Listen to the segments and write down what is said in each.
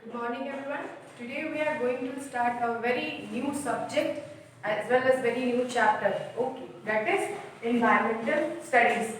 Good morning everyone. Today we are going to start a very new subject as well as very new chapter. Okay, that is environmental studies.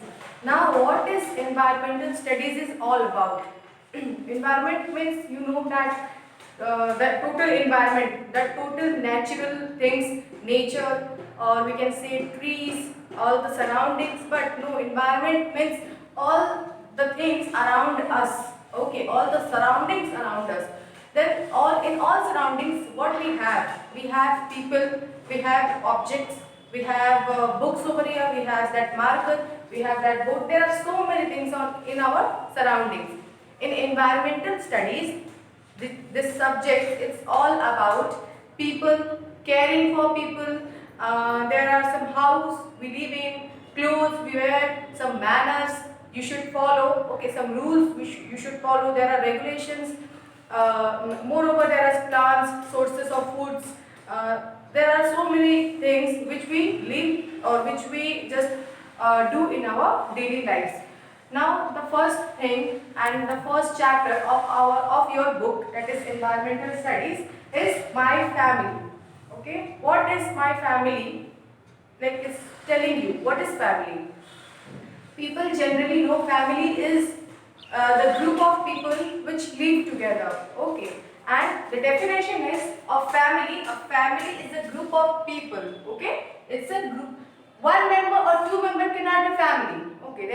Now what is environmental studies is all about? Environment means you know that the total environment, the total natural things, nature, or we can say trees, all the surroundings, but no, environment means all the things around us. Okay, all the surroundings around us. Then all in all surroundings, what we have? We have people, we have objects, we have books over here, we have that marker, we have that board. There are so many things in our surroundings. In environmental studies, this subject, it's all about people, caring for people. There are some house we live in, clothes we wear, some manners you should follow. Okay, some rules you should follow. There are regulations. Moreover, there are plants, sources of foods. There are so many things which we live or which we just do in our daily lives. Now the first thing and the first chapter of your book, that is environmental studies, is my family. Okay, what is my family? Like it's telling you what is family. People generally know family is the group of people which live together. Okay, and the definition is of family. A family is a group of people. Okay, it's a group. One member or two member cannot be family. Okay,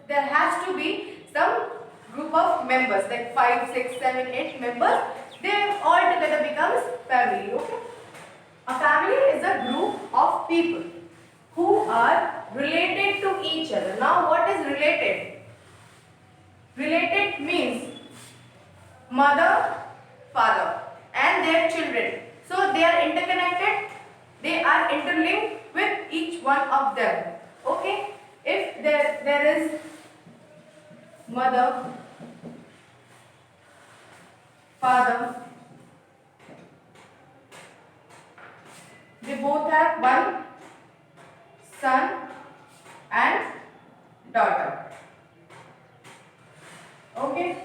there has to be some group of members like 5, 6, 7, 8 members. They all together becomes family. Okay, a family is a group of people who are related to each other. Now, what is related? Related means mother, father, and their children. So they are interconnected. They are interlinked with each one of them. Okay. If there is mother, father, they both have one son and daughter. Okay.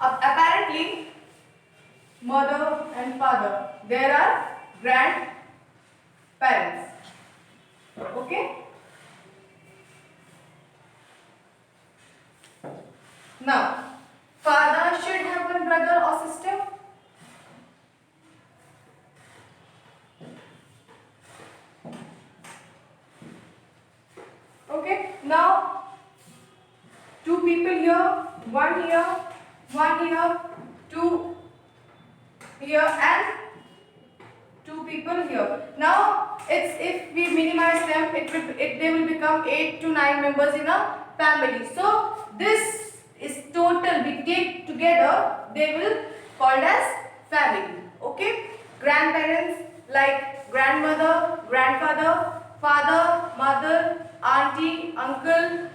Apparently, mother and father, there are grandparents. Okay. Now, father should have one brother or sister. Okay. Now, two people here, one here, one here, two here, and two people here. Now, it's if we minimize them, they will become 8 to 9 members in a family. So this is total. We take together, they will called as family. Okay, grandparents like grandmother, grandfather, father, mother, auntie, uncle,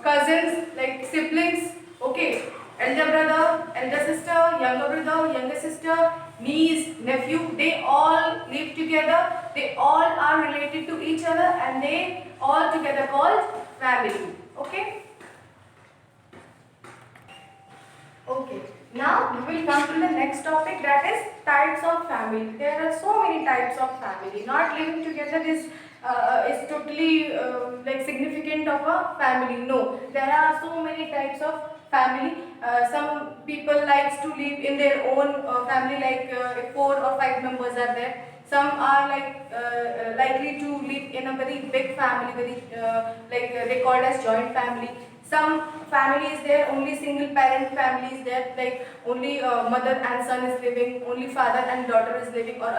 cousins like siblings. Okay, elder brother, elder sister, younger brother, younger sister, niece, nephew, they all live together. They all are related to each other and they all together called family. Okay. Okay. Now we will come to the next topic, that is types of family. There are so many types of family. Not living together is totally like significant of a family. No, there are so many types of family. Some people likes to live in their own family, like if 4 or 5 members are there. Some are likely to live in a very big family, very they called as joint family. Some family is there, only single parent family is there, like only mother and son is living, only father and daughter is living, or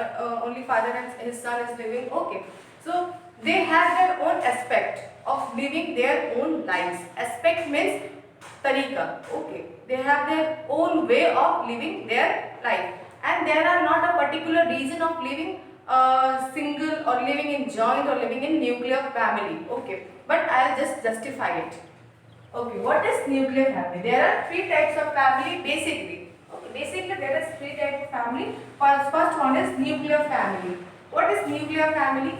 only father and his son is living. Okay, so they have their own aspect of living their own lives. Aspect means tarika. Okay, they have their own way of living their life, and there are not a particular reason of living single or living in joint or living in nuclear family. Okay, but I'll just justify it. Okay, what is nuclear family? There are 3 types of family basically. Okay, basically there is 3 types of family. First one is nuclear family. What is nuclear family?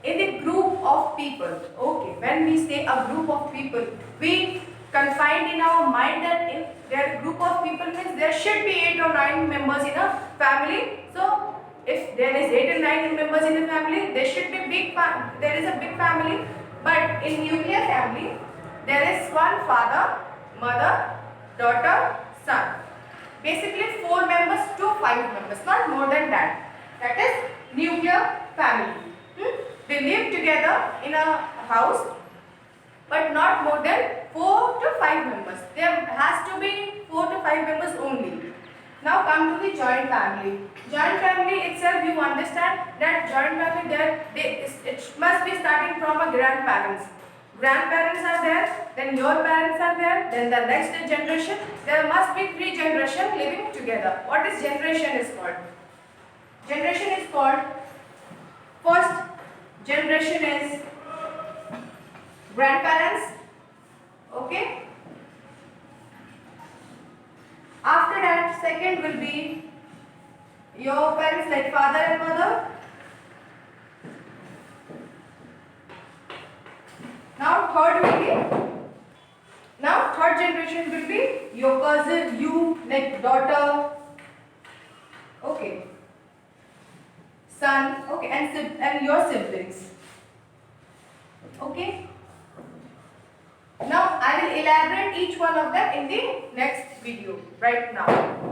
In a group of people. Okay, when we say a group of people, we confined in our mind that in their group of people means there should be 8 or 9 members in a family. So if there is 8 or 9 members in a family, there should be there is a big family. But in nuclear family, there is one father, mother, daughter, son. Basically 4 members to 5 members, not more than that. That is nuclear family. They live together in a house, but not more than 4 to 5 members. There has to be 4 to 5 members only. Now come to the joint family. Joint family itself, you understand that joint family it must be starting from a grandparents. Grandparents are there, then your parents are there, then the next generation. There must be 3 generations living together. What is generation is called? Generation is called, first generation is grandparents, okay. After that, second will be your parents like father and mother. Now third generation will be your cousin, you, like daughter, okay, son, okay, and your siblings, okay. Now I will elaborate each one of them in the next video right now.